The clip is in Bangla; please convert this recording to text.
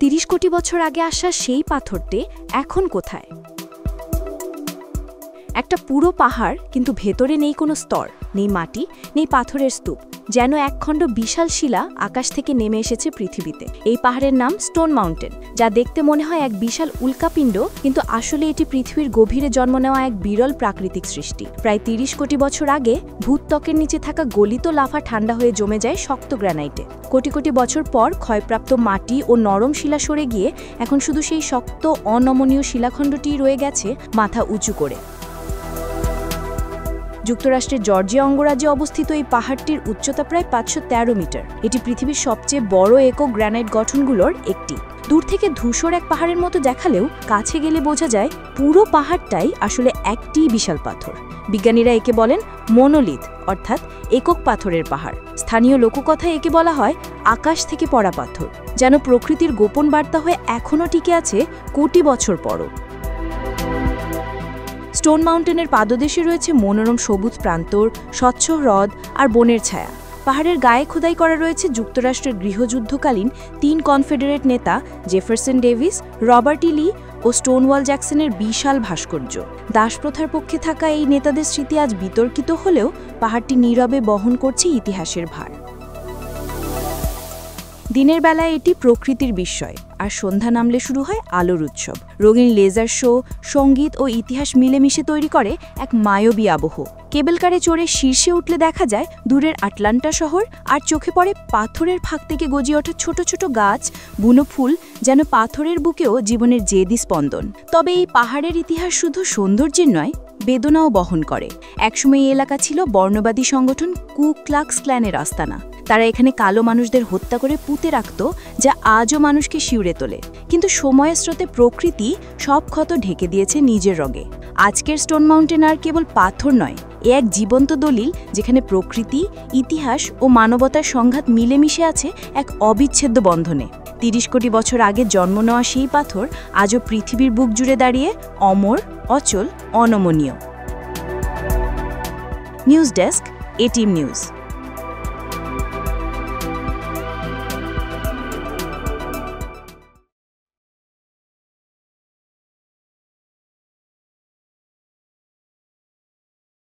৩০ কোটি বছর আগে আসা সেই পাথরটি এখন কোথায়? একটা পুরো পাহাড়, কিন্তু ভেতরে নেই কোনো স্তর, নেই মাটি, নেই পাথরের স্তূপ, যেন একখণ্ড বিশাল শিলা আকাশ থেকে নেমে এসেছে পৃথিবীতে। এই পাহাড়ের নাম স্টোন মাউন্টেন, যা দেখতে মনে হয় এক বিশাল উল্কাপিণ্ড, কিন্তু আসলে এটি পৃথিবীর গভীরে জন্ম নেওয়া এক বিরল প্রাকৃতিক সৃষ্টি। প্রায় ৩০ কোটি বছর আগে ভূত্বকের নিচে থাকা গলিত লাভা ঠান্ডা হয়ে জমে যায় শক্ত গ্রানাইটে। কোটি কোটি বছর পর ক্ষয়প্রাপ্ত মাটি ও নরম শিলা সরে গিয়ে এখন শুধু সেই শক্ত অনমনীয় শিলাখণ্ডটি রয়ে গেছে মাথা উঁচু করে। যুক্তরাষ্ট্রের জর্জিয়া অঙ্গরাজ্যে অবস্থিত এই পাহাড়টির উচ্চতা প্রায় ৫১৩ মিটার। এটি পৃথিবীর সবচেয়ে বড় একক গ্রানাইট গঠনগুলোর একটি। দূর থেকে ধূসর এক পাহাড়ের মতো দেখালেও কাছে গেলে বোঝা যায় পুরো পাহাড়টাই আসলে একটি বিশাল পাথর। বিজ্ঞানীরা একে বলেন মনোলিথ, অর্থাৎ একক পাথরের পাহাড়। স্থানীয় লোককথায় একে বলা হয় আকাশ থেকে পড়া পাথর, যেন প্রকৃতির গোপন বার্তা হয়ে এখনও টিকে আছে কোটি বছর পরও। স্টোন মাউন্টেনের পাদদেশে রয়েছে মনোরম সবুজ প্রান্তর, স্বচ্ছ হ্রদ আর বনের ছায়া। পাহাড়ের গায়ে খোদাই করা রয়েছে যুক্তরাষ্ট্রের গৃহযুদ্ধকালীন ৩ কনফেডারেট নেতা জেফারসন ডেভিস, রবার্ট ই লি ও স্টোনওয়াল জ্যাকসনের বিশাল ভাস্কর্য। দাসপ্রথার পক্ষে থাকা এই নেতাদের স্মৃতি আজ বিতর্কিত হলেও পাহাড়টি নীরবে বহন করছে ইতিহাসের ভার। দিনের বেলায় এটি প্রকৃতির বিস্ময়, আর সন্ধ্যা নামলে শুরু হয় আলোর উৎসব। রঙিন লেজার শো, সঙ্গীত ও ইতিহাস মিলেমিশে তৈরি করে এক মায়াবী আবহ। কেবল কারে চড়ে শীর্ষে উঠলে দেখা যায় দূরের আটলান্টা শহর, আর চোখে পড়ে পাথরের ফাঁক থেকে গজিয়ে ওঠা ছোট ছোট গাছ, বুনো ফুল, যেন পাথরের বুকেও জীবনের জেদি স্পন্দন। তবে এই পাহাড়ের ইতিহাস শুধু সৌন্দর্যের নয়, বেদনাও বহন করে। একসময় এই এলাকা ছিল বর্ণবাদী সংগঠন কু ক্লাক্স ক্ল্যানের আস্তানা। তারা এখানে কালো মানুষদের হত্যা করে পুঁতে রাখত, যা আজও মানুষকে শিউরে তোলে। কিন্তু সময়ের স্রোতে প্রকৃতি সব ক্ষত ঢেকে দিয়েছে নিজের রঙে। আজকের স্টোন মাউন্টেন আর কেবল পাথর নয়, এ এক জীবন্ত দলিল, যেখানে প্রকৃতি, ইতিহাস ও মানবতার সংঘাত মিলেমিশে আছে এক অবিচ্ছেদ্য বন্ধনে। ৩০ কোটি বছর আগে জন্ম নেওয়া সেই পাথর আজও পৃথিবীর বুক জুড়ে দাঁড়িয়ে অমর, অচল, অনমনীয়। News desk, ATM news.